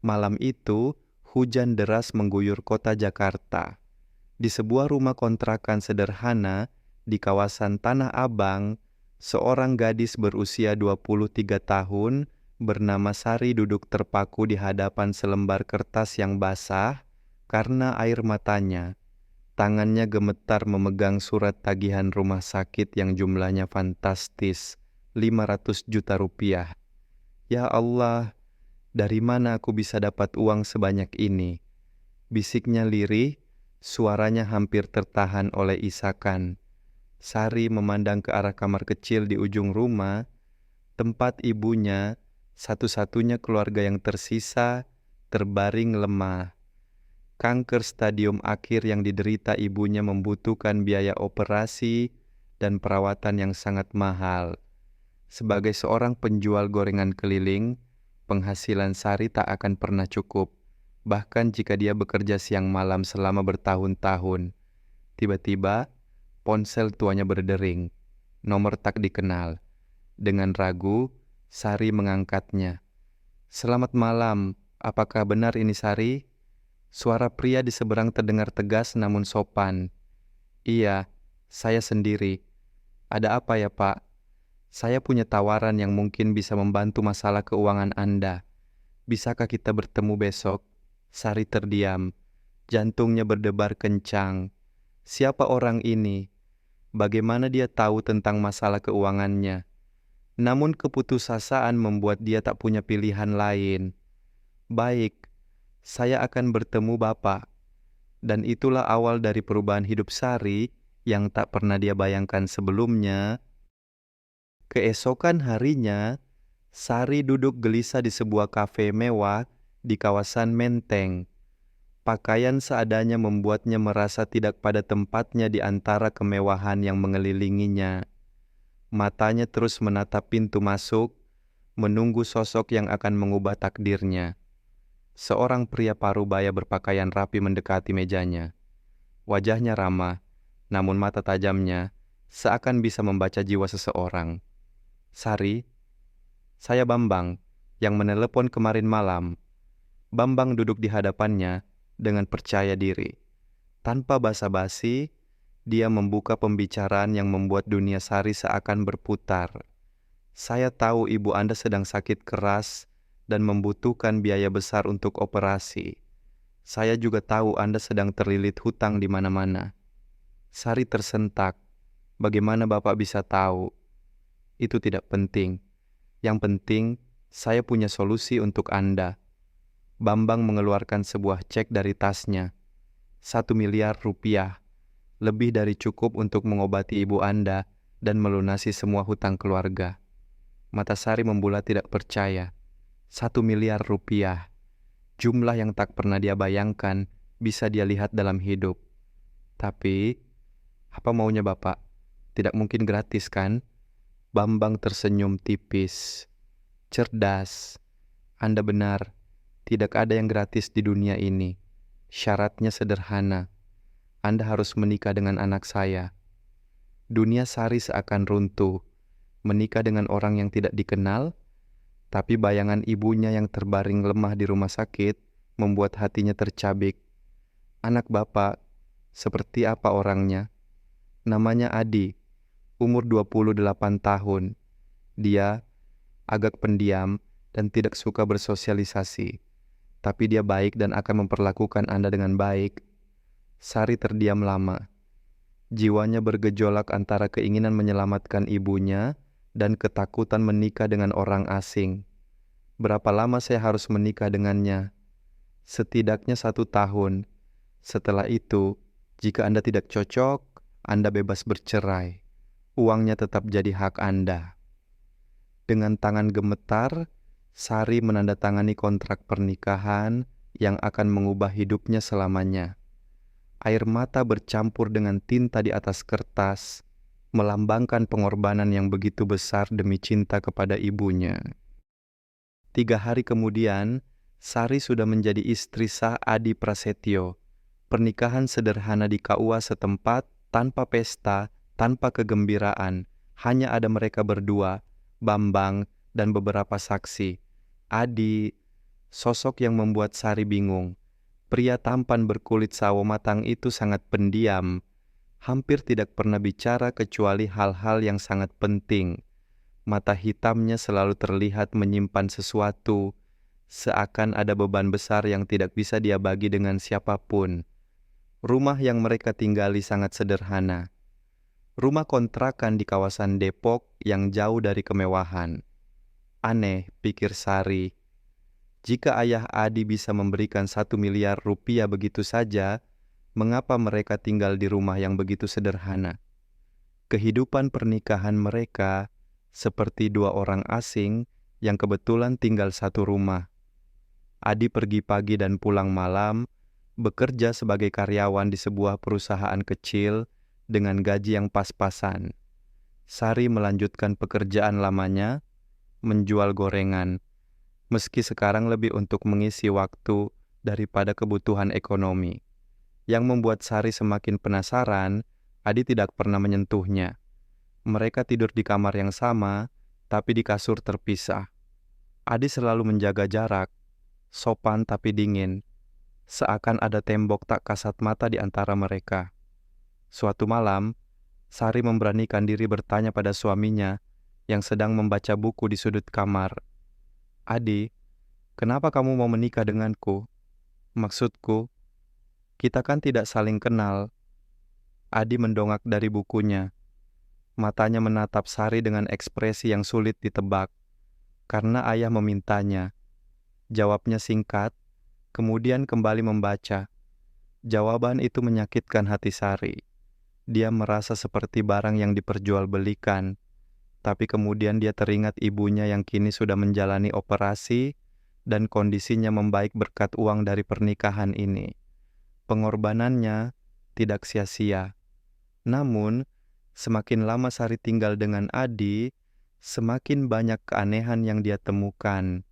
Malam itu, hujan deras mengguyur kota Jakarta. Di sebuah rumah kontrakan sederhana di kawasan Tanah Abang, seorang gadis berusia 23 tahun bernama Sari duduk terpaku di hadapan selembar kertas yang basah karena air matanya. Tangannya gemetar memegang surat tagihan rumah sakit yang jumlahnya fantastis, 500 juta rupiah. Ya Allah, dari mana aku bisa dapat uang sebanyak ini? Bisiknya lirih, suaranya hampir tertahan oleh isakan. Sari memandang ke arah kamar kecil di ujung rumah, tempat ibunya, satu-satunya keluarga yang tersisa, terbaring lemah. Kanker stadium akhir yang diderita ibunya membutuhkan biaya operasi dan perawatan yang sangat mahal. Sebagai seorang penjual gorengan keliling, penghasilan Sari tak akan pernah cukup, bahkan jika dia bekerja siang malam selama bertahun-tahun. Tiba-tiba, ponsel tuanya berdering. Nomor tak dikenal. Dengan ragu, Sari mengangkatnya. "Selamat malam, apakah benar ini Sari?" Suara pria di seberang terdengar tegas namun sopan. "Iya, saya sendiri. Ada apa ya, Pak? Saya punya tawaran yang mungkin bisa membantu masalah keuangan Anda. Bisakah kita bertemu besok?" Sari terdiam. Jantungnya berdebar kencang. Siapa orang ini? Bagaimana dia tahu tentang masalah keuangannya? Namun keputusasaan membuat dia tak punya pilihan lain. "Baik, saya akan bertemu Bapak." Dan itulah awal dari perubahan hidup Sari yang tak pernah dia bayangkan sebelumnya. Keesokan harinya, Sari duduk gelisah di sebuah kafe mewah di kawasan Menteng. Pakaian seadanya membuatnya merasa tidak pada tempatnya di antara kemewahan yang mengelilinginya. Matanya terus menatap pintu masuk, menunggu sosok yang akan mengubah takdirnya. Seorang pria parubaya berpakaian rapi mendekati mejanya. Wajahnya ramah, namun mata tajamnya seakan bisa membaca jiwa seseorang. "Sari, saya Bambang, yang menelepon kemarin malam." Bambang duduk di hadapannya dengan percaya diri. Tanpa basa-basi, dia membuka pembicaraan yang membuat dunia Sari seakan berputar. "Saya tahu ibu Anda sedang sakit keras dan membutuhkan biaya besar untuk operasi. Saya juga tahu Anda sedang terlilit hutang di mana-mana." Sari tersentak. "Bagaimana Bapak bisa tahu?" "Itu tidak penting. Yang penting, saya punya solusi untuk Anda." Bambang mengeluarkan sebuah cek dari tasnya. 1 miliar rupiah. Lebih dari cukup untuk mengobati ibu Anda dan melunasi semua hutang keluarga. Mata Sari membulat tidak percaya. 1 miliar rupiah. Jumlah yang tak pernah dia bayangkan bisa dia lihat dalam hidup. "Tapi, apa maunya Bapak? Tidak mungkin gratis kan?" Bambang tersenyum tipis. "Cerdas. Anda benar. Tidak ada yang gratis di dunia ini. Syaratnya sederhana. Anda harus menikah dengan anak saya." Dunia Sari seakan runtuh. Menikah dengan orang yang tidak dikenal, tapi bayangan ibunya yang terbaring lemah di rumah sakit membuat hatinya tercabik. "Anak Bapak, seperti apa orangnya?" "Namanya Adi, umur 28 tahun. Dia agak pendiam dan tidak suka bersosialisasi. Tapi dia baik dan akan memperlakukan Anda dengan baik." Sari terdiam lama. Jiwanya bergejolak antara keinginan menyelamatkan ibunya dan ketakutan menikah dengan orang asing. "Berapa lama saya harus menikah dengannya?" "Setidaknya 1 tahun. Setelah itu, jika Anda tidak cocok, Anda bebas bercerai. Uangnya tetap jadi hak Anda." Dengan tangan gemetar, Sari menandatangani kontrak pernikahan yang akan mengubah hidupnya selamanya. Air mata bercampur dengan tinta di atas kertas, melambangkan pengorbanan yang begitu besar demi cinta kepada ibunya. 3 hari kemudian, Sari sudah menjadi istri sah Adi Prasetyo. Pernikahan sederhana di KUA setempat, tanpa pesta, tanpa kegembiraan. Hanya ada mereka berdua, Bambang dan beberapa saksi. Adi Sosok yang membuat Sari bingung. Pria tampan berkulit sawo matang itu sangat pendiam, hampir tidak pernah bicara kecuali hal-hal yang sangat penting. Mata hitamnya selalu terlihat menyimpan sesuatu, seakan ada beban besar yang tidak bisa dia bagi dengan siapapun. Rumah yang mereka tinggali sangat sederhana. Rumah kontrakan di kawasan Depok yang jauh dari kemewahan. Aneh, pikir Sari. Jika ayah Adi bisa memberikan 1 miliar rupiah begitu saja, mengapa mereka tinggal di rumah yang begitu sederhana? Kehidupan pernikahan mereka seperti dua orang asing yang kebetulan tinggal satu rumah. Adi pergi pagi dan pulang malam, bekerja sebagai karyawan di sebuah perusahaan kecil dengan gaji yang pas-pasan. Sari melanjutkan pekerjaan lamanya, menjual gorengan, meski sekarang lebih untuk mengisi waktu daripada kebutuhan ekonomi. Yang membuat Sari semakin penasaran, Adi tidak pernah menyentuhnya. Mereka tidur di kamar yang sama, tapi di kasur terpisah. Adi selalu menjaga jarak, sopan tapi dingin, seakan ada tembok tak kasat mata di antara mereka. Suatu malam, Sari memberanikan diri bertanya pada suaminya yang sedang membaca buku di sudut kamar. "Adi, kenapa kamu mau menikah denganku? Maksudku, kita kan tidak saling kenal." Adi mendongak dari bukunya. Matanya menatap Sari dengan ekspresi yang sulit ditebak. Karena ayah memintanya. Jawabnya singkat, kemudian kembali membaca. Jawaban itu menyakitkan hati Sari. Dia merasa seperti barang yang diperjualbelikan. Tapi kemudian dia teringat ibunya yang kini sudah menjalani operasi dan kondisinya membaik berkat uang dari pernikahan ini. Pengorbanannya tidak sia-sia. Namun, semakin lama Sari tinggal dengan Adi, semakin banyak keanehan yang dia temukan.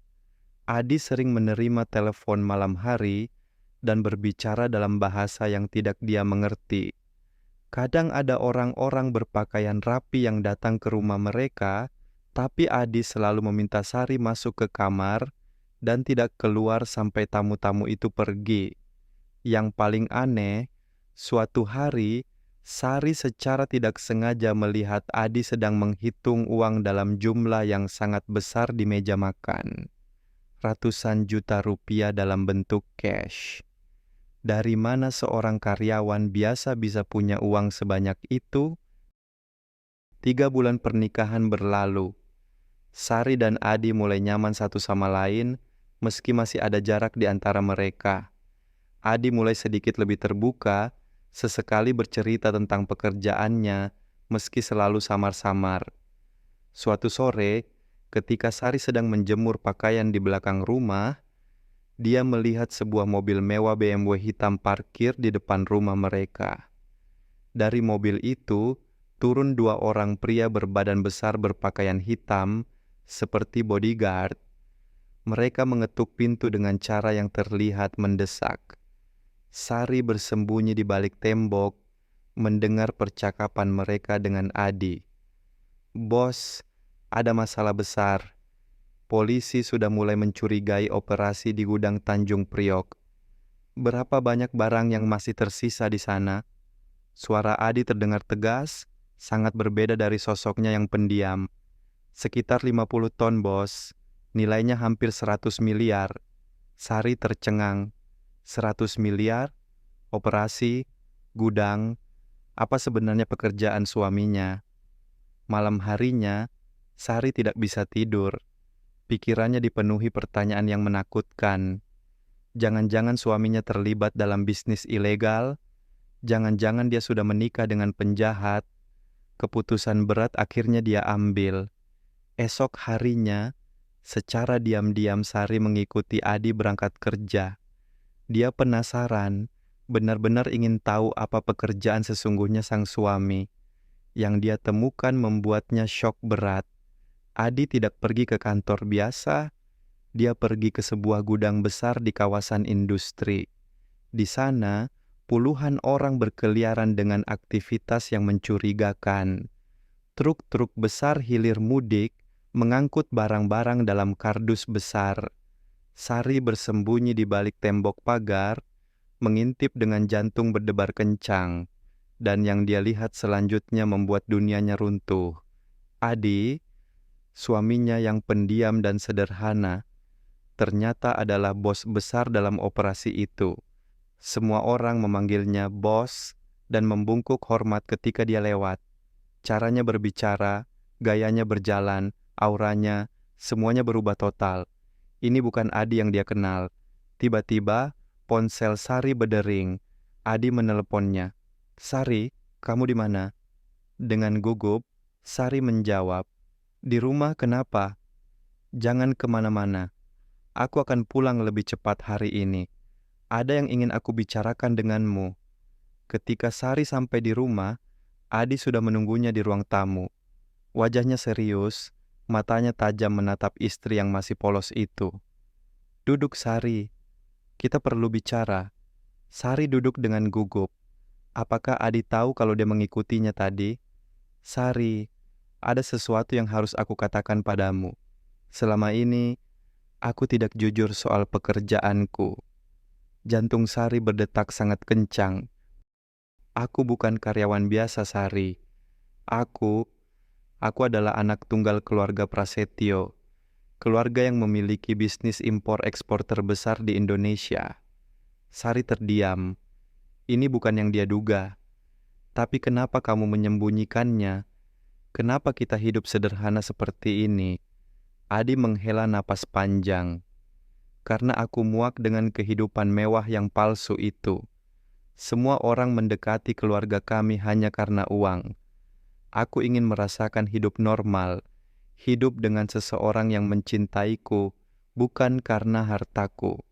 Adi sering menerima telepon malam hari dan berbicara dalam bahasa yang tidak dia mengerti. Kadang ada orang-orang berpakaian rapi yang datang ke rumah mereka, tapi Adi selalu meminta Sari masuk ke kamar dan tidak keluar sampai tamu-tamu itu pergi. Yang paling aneh, suatu hari Sari secara tidak sengaja melihat Adi sedang menghitung uang dalam jumlah yang sangat besar di meja makan. Ratusan juta rupiah dalam bentuk cash. Dari mana seorang karyawan biasa bisa punya uang sebanyak itu? 3 bulan pernikahan berlalu. Sari dan Adi mulai nyaman satu sama lain, meski masih ada jarak di antara mereka. Adi mulai sedikit lebih terbuka, sesekali bercerita tentang pekerjaannya, meski selalu samar-samar. Suatu sore, ketika Sari sedang menjemur pakaian di belakang rumah, dia melihat sebuah mobil mewah BMW hitam parkir di depan rumah mereka. Dari mobil itu, turun 2 orang pria berbadan besar berpakaian hitam, seperti bodyguard. Mereka mengetuk pintu dengan cara yang terlihat mendesak. Sari bersembunyi di balik tembok, mendengar percakapan mereka dengan Adi. "Bos, ada masalah besar. Polisi sudah mulai mencurigai operasi di gudang Tanjung Priok. Berapa banyak barang yang masih tersisa di sana?" Suara Adi terdengar tegas, sangat berbeda dari sosoknya yang pendiam. "Sekitar 50 ton, bos. Nilainya hampir 100 miliar. Sari tercengang. 100 miliar? Operasi? Gudang? Apa sebenarnya pekerjaan suaminya? Malam harinya, Sari tidak bisa tidur. Pikirannya dipenuhi pertanyaan yang menakutkan. Jangan-jangan suaminya terlibat dalam bisnis ilegal? Jangan-jangan dia sudah menikah dengan penjahat? Keputusan berat akhirnya dia ambil. Esok harinya, secara diam-diam Sari mengikuti Adi berangkat kerja. Dia penasaran, benar-benar ingin tahu apa pekerjaan sesungguhnya sang suami. Yang dia temukan membuatnya syok berat. Adi tidak pergi ke kantor biasa, dia pergi ke sebuah gudang besar di kawasan industri. Di sana, puluhan orang berkeliaran dengan aktivitas yang mencurigakan. Truk-truk besar hilir mudik mengangkut barang-barang dalam kardus besar. Sari bersembunyi di balik tembok pagar, mengintip dengan jantung berdebar kencang, dan yang dia lihat selanjutnya membuat dunianya runtuh. Adi, suaminya yang pendiam dan sederhana, ternyata adalah bos besar dalam operasi itu. Semua orang memanggilnya bos dan membungkuk hormat ketika dia lewat. Caranya berbicara, gayanya berjalan, auranya, semuanya berubah total. Ini bukan Adi yang dia kenal. Tiba-tiba, ponsel Sari berdering. Adi meneleponnya. "Sari, kamu di mana?" Dengan gugup, Sari menjawab, "Di rumah, kenapa?" "Jangan kemana-mana. Aku akan pulang lebih cepat hari ini. Ada yang ingin aku bicarakan denganmu." Ketika Sari sampai di rumah, Adi sudah menunggunya di ruang tamu. Wajahnya serius, matanya tajam menatap istri yang masih polos itu. "Duduk, Sari. Kita perlu bicara." Sari duduk dengan gugup. Apakah Adi tahu kalau dia mengikutinya tadi? "Sari, ada sesuatu yang harus aku katakan padamu. Selama ini, aku tidak jujur soal pekerjaanku." Jantung Sari berdetak sangat kencang. "Aku bukan karyawan biasa, Sari. Aku, aku adalah anak tunggal keluarga Prasetyo. Keluarga yang memiliki bisnis impor-ekspor terbesar di Indonesia." Sari terdiam. Ini bukan yang dia duga. "Tapi kenapa kamu menyembunyikannya? Kenapa kita hidup sederhana seperti ini?" Adi menghela napas panjang. "Karena aku muak dengan kehidupan mewah yang palsu itu. Semua orang mendekati keluarga kami hanya karena uang. Aku ingin merasakan hidup normal, hidup dengan seseorang yang mencintaiku, bukan karena hartaku."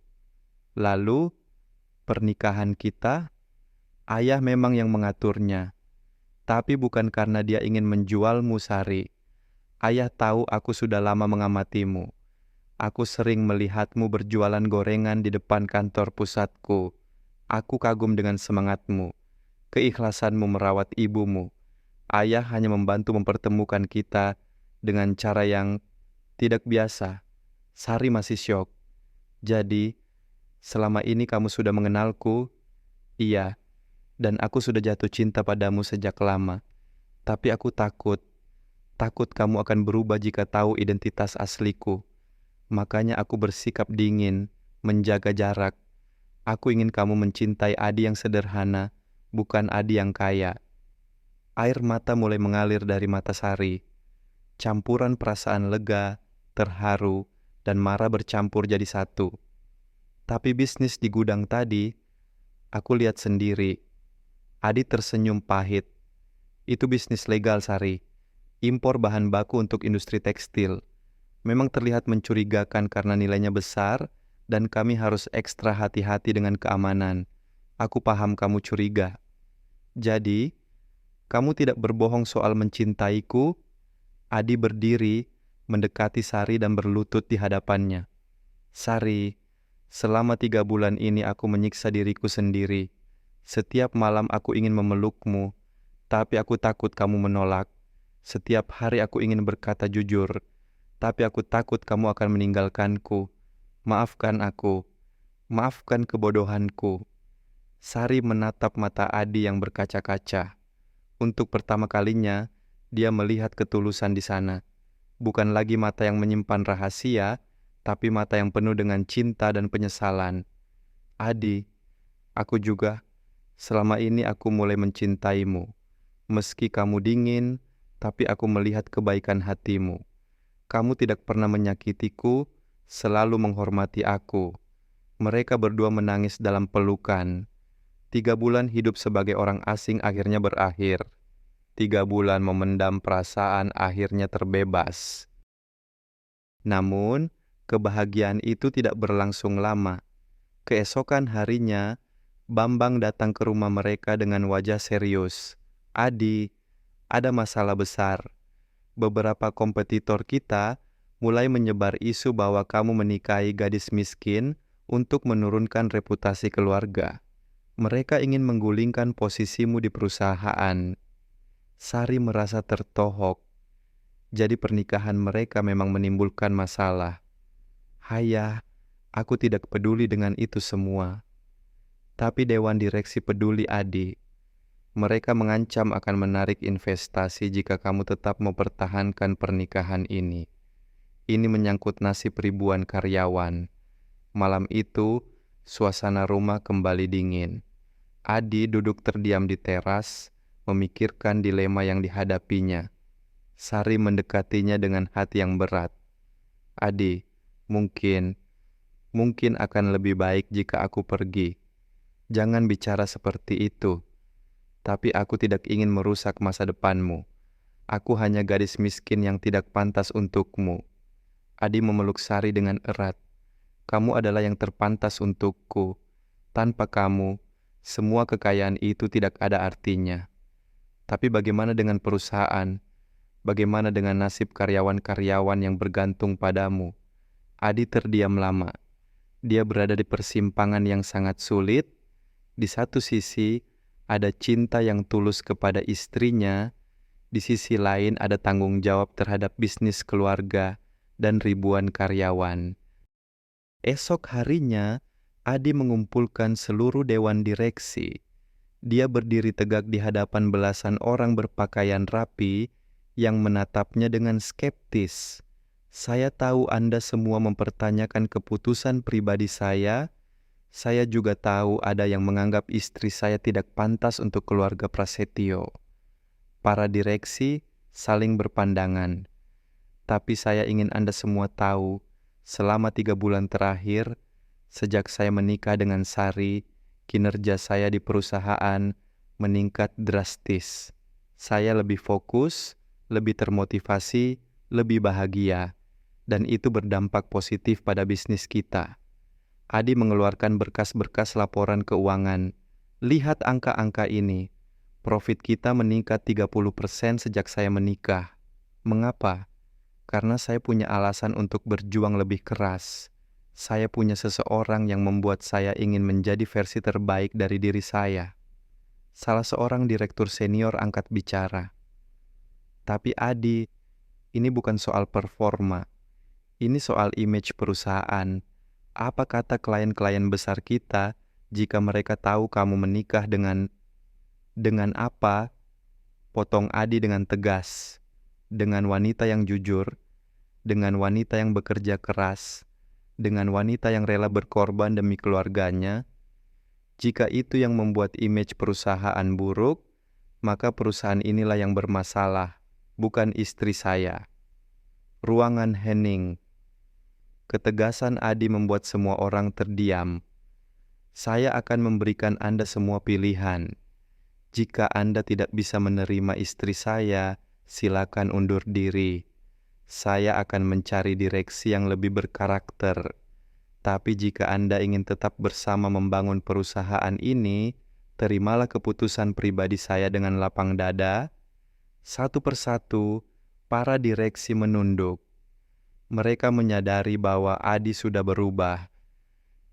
"Lalu, pernikahan kita, ayah memang yang mengaturnya. Tapi bukan karena dia ingin menjualmu, Sari. Ayah tahu aku sudah lama mengamatimu. Aku sering melihatmu berjualan gorengan di depan kantor pusatku. Aku kagum dengan semangatmu, keikhlasanmu merawat ibumu. Ayah hanya membantu mempertemukan kita dengan cara yang tidak biasa." Sari masih syok. "Jadi, selama ini kamu sudah mengenalku?" "Iya, dan aku sudah jatuh cinta padamu sejak lama. Tapi aku takut kamu akan berubah jika tahu identitas asliku. Makanya aku bersikap dingin, menjaga jarak. Aku ingin kamu mencintai Adi yang sederhana, bukan Adi yang kaya." Air mata mulai mengalir dari mata Sari. Campuran perasaan lega, terharu, dan marah bercampur jadi satu. "Tapi bisnis di gudang tadi, aku lihat sendiri." Adi tersenyum pahit. "Itu bisnis legal, Sari. Impor bahan baku untuk industri tekstil. Memang terlihat mencurigakan karena nilainya besar dan kami harus ekstra hati-hati dengan keamanan. Aku paham kamu curiga. Jadi, kamu tidak berbohong soal mencintaiku?" Adi berdiri, mendekati Sari dan berlutut di hadapannya. "Sari, selama 3 bulan ini aku menyiksa diriku sendiri. Setiap malam aku ingin memelukmu, tapi aku takut kamu menolak. Setiap hari aku ingin berkata jujur, tapi aku takut kamu akan meninggalkanku. Maafkan aku, maafkan kebodohanku." Sari menatap mata Adi yang berkaca-kaca. Untuk pertama kalinya, dia melihat ketulusan di sana. Bukan lagi mata yang menyimpan rahasia, tapi mata yang penuh dengan cinta dan penyesalan. "Adi, aku juga. Selama ini aku mulai mencintaimu. Meski kamu dingin, tapi aku melihat kebaikan hatimu. Kamu tidak pernah menyakitiku, selalu menghormati aku." Mereka berdua menangis dalam pelukan. 3 bulan hidup sebagai orang asing akhirnya berakhir. 3 bulan memendam perasaan akhirnya terbebas. Namun, kebahagiaan itu tidak berlangsung lama. Keesokan harinya, Bambang datang ke rumah mereka dengan wajah serius. "Adi, ada masalah besar. Beberapa kompetitor kita mulai menyebar isu bahwa kamu menikahi gadis miskin untuk menurunkan reputasi keluarga. Mereka ingin menggulingkan posisimu di perusahaan." Sari merasa tertohok. Jadi pernikahan mereka memang menimbulkan masalah. "Hayah, Aku tidak peduli dengan itu semua. Tapi Dewan Direksi peduli, Adi. Mereka mengancam akan menarik investasi jika kamu tetap mempertahankan pernikahan ini. Ini menyangkut nasib ribuan karyawan. Malam itu, suasana rumah kembali dingin. Adi duduk terdiam di teras, memikirkan dilema yang dihadapinya. Sari mendekatinya dengan hati yang berat. Adi, mungkin akan lebih baik jika aku pergi. Jangan bicara seperti itu. Tapi aku tidak ingin merusak masa depanmu. Aku hanya gadis miskin yang tidak pantas untukmu. Adi memeluk Sari dengan erat. Kamu adalah yang terpantas untukku. Tanpa kamu, semua kekayaan itu tidak ada artinya. Tapi bagaimana dengan perusahaan? Bagaimana dengan nasib karyawan-karyawan yang bergantung padamu? Adi terdiam lama. Dia berada di persimpangan yang sangat sulit. Di satu sisi, ada cinta yang tulus kepada istrinya. Di sisi lain, ada tanggung jawab terhadap bisnis keluarga dan ribuan karyawan. Esok harinya, Adi mengumpulkan seluruh dewan direksi. Dia berdiri tegak di hadapan belasan orang berpakaian rapi yang menatapnya dengan skeptis. Saya tahu Anda semua mempertanyakan keputusan pribadi saya. Saya juga tahu ada yang menganggap istri saya tidak pantas untuk keluarga Prasetyo. Para direksi saling berpandangan. Tapi saya ingin Anda semua tahu, selama 3 bulan terakhir, sejak saya menikah dengan Sari, kinerja saya di perusahaan meningkat drastis. Saya lebih fokus, lebih termotivasi, lebih bahagia, dan itu berdampak positif pada bisnis kita. Adi mengeluarkan berkas-berkas laporan keuangan. Lihat angka-angka ini. Profit kita meningkat 30% sejak saya menikah. Mengapa? Karena saya punya alasan untuk berjuang lebih keras. Saya punya seseorang yang membuat saya ingin menjadi versi terbaik dari diri saya. Salah seorang direktur senior angkat bicara. Tapi Adi, ini bukan soal performa. Ini soal image perusahaan. Apa kata klien-klien besar kita jika mereka tahu kamu menikah dengan apa? Potong Adi dengan tegas. Dengan wanita yang jujur, dengan wanita yang bekerja keras, dengan wanita yang rela berkorban demi keluarganya. Jika itu yang membuat image perusahaan buruk, maka perusahaan inilah yang bermasalah, bukan istri saya. Ruangan hening. Ketegasan Adi membuat semua orang terdiam. Saya akan memberikan Anda semua pilihan. Jika Anda tidak bisa menerima istri saya, silakan undur diri. Saya akan mencari direksi yang lebih berkarakter. Tapi jika Anda ingin tetap bersama membangun perusahaan ini, terimalah keputusan pribadi saya dengan lapang dada. Satu persatu, para direksi menunduk. Mereka menyadari bahwa Adi sudah berubah.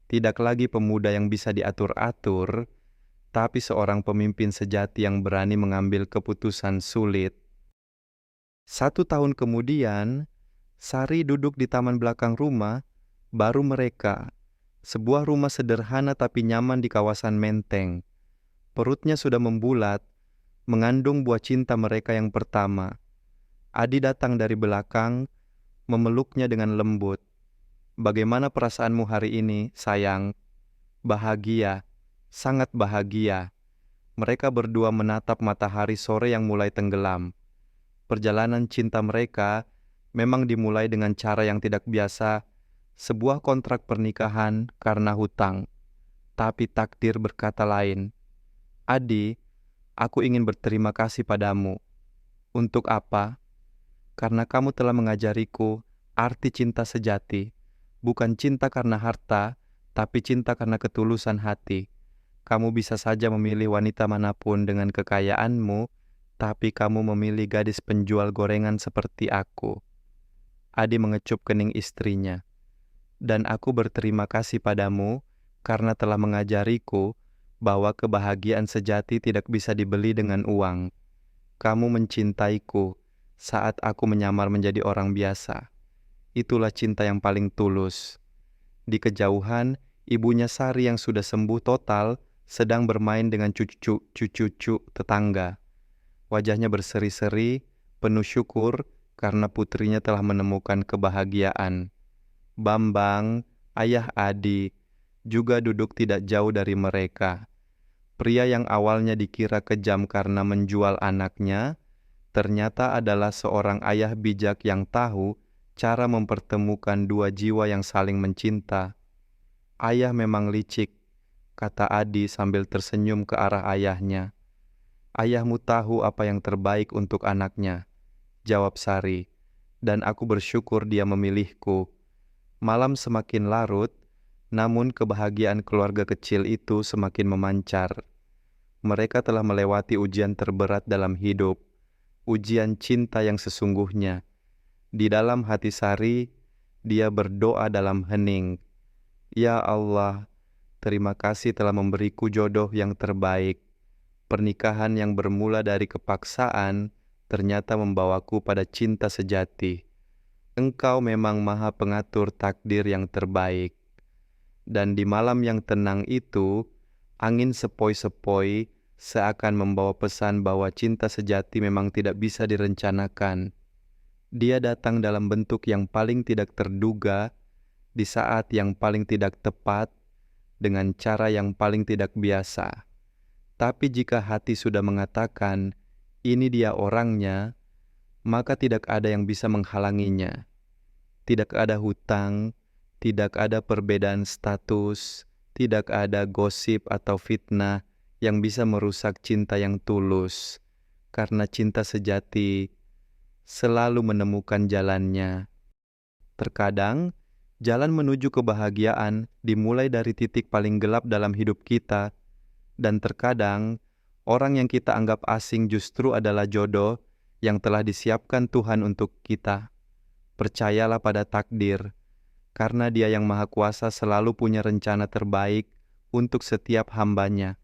Tidak lagi pemuda yang bisa diatur-atur, tapi seorang pemimpin sejati yang berani mengambil keputusan sulit. 1 tahun kemudian, Sari duduk di taman belakang rumah, baru mereka. Sebuah rumah sederhana tapi nyaman di kawasan Menteng. Perutnya sudah membulat, mengandung buah cinta mereka yang pertama. Adi datang dari belakang, memeluknya dengan lembut. Bagaimana perasaanmu hari ini, sayang? Bahagia, sangat bahagia. Mereka berdua menatap matahari sore yang mulai tenggelam. Perjalanan cinta mereka memang dimulai dengan cara yang tidak biasa, sebuah kontrak pernikahan karena hutang. Tapi takdir berkata lain. Adi, aku ingin berterima kasih padamu. Untuk apa? Karena kamu telah mengajariku arti cinta sejati, bukan cinta karena harta, tapi cinta karena ketulusan hati. Kamu bisa saja memilih wanita manapun dengan kekayaanmu, tapi kamu memilih gadis penjual gorengan seperti aku. Adi mengecup kening istrinya. Dan aku berterima kasih padamu karena telah mengajariku bahwa kebahagiaan sejati tidak bisa dibeli dengan uang. Kamu mencintaiku saat aku menyamar menjadi orang biasa. Itulah cinta yang paling tulus. Di kejauhan, ibunya Sari yang sudah sembuh total sedang bermain dengan cucu-cucu tetangga. Wajahnya berseri-seri, penuh syukur karena putrinya telah menemukan kebahagiaan. Bambang, ayah Adi, juga duduk tidak jauh dari mereka. Pria yang awalnya dikira kejam karena menjual anaknya, ternyata adalah seorang ayah bijak yang tahu cara mempertemukan dua jiwa yang saling mencinta. Ayah memang licik, kata Adi sambil tersenyum ke arah ayahnya. Ayahmu tahu apa yang terbaik untuk anaknya, jawab Sari, dan aku bersyukur dia memilihku. Malam semakin larut, namun kebahagiaan keluarga kecil itu semakin memancar. Mereka telah melewati ujian terberat dalam hidup, ujian cinta yang sesungguhnya. Di dalam hati Sari, dia berdoa dalam hening. Ya Allah, terima kasih telah memberiku jodoh yang terbaik. Pernikahan yang bermula dari kepaksaan ternyata membawaku pada cinta sejati. Engkau memang Maha Pengatur takdir yang terbaik. Dan di malam yang tenang itu, angin sepoi-sepoi seakan membawa pesan bahwa cinta sejati memang tidak bisa direncanakan. Dia datang dalam bentuk yang paling tidak terduga, di saat yang paling tidak tepat, dengan cara yang paling tidak biasa. Tapi jika hati sudah mengatakan, ini dia orangnya, maka tidak ada yang bisa menghalanginya. Tidak ada hutang, tidak ada perbedaan status, tidak ada gosip atau fitnah yang bisa merusak cinta yang tulus, karena cinta sejati selalu menemukan jalannya. Terkadang, jalan menuju kebahagiaan dimulai dari titik paling gelap dalam hidup kita, dan terkadang orang yang kita anggap asing justru adalah jodoh yang telah disiapkan Tuhan untuk kita. Percayalah pada takdir, karena Dia yang Maha Kuasa selalu punya rencana terbaik untuk setiap hamba-Nya.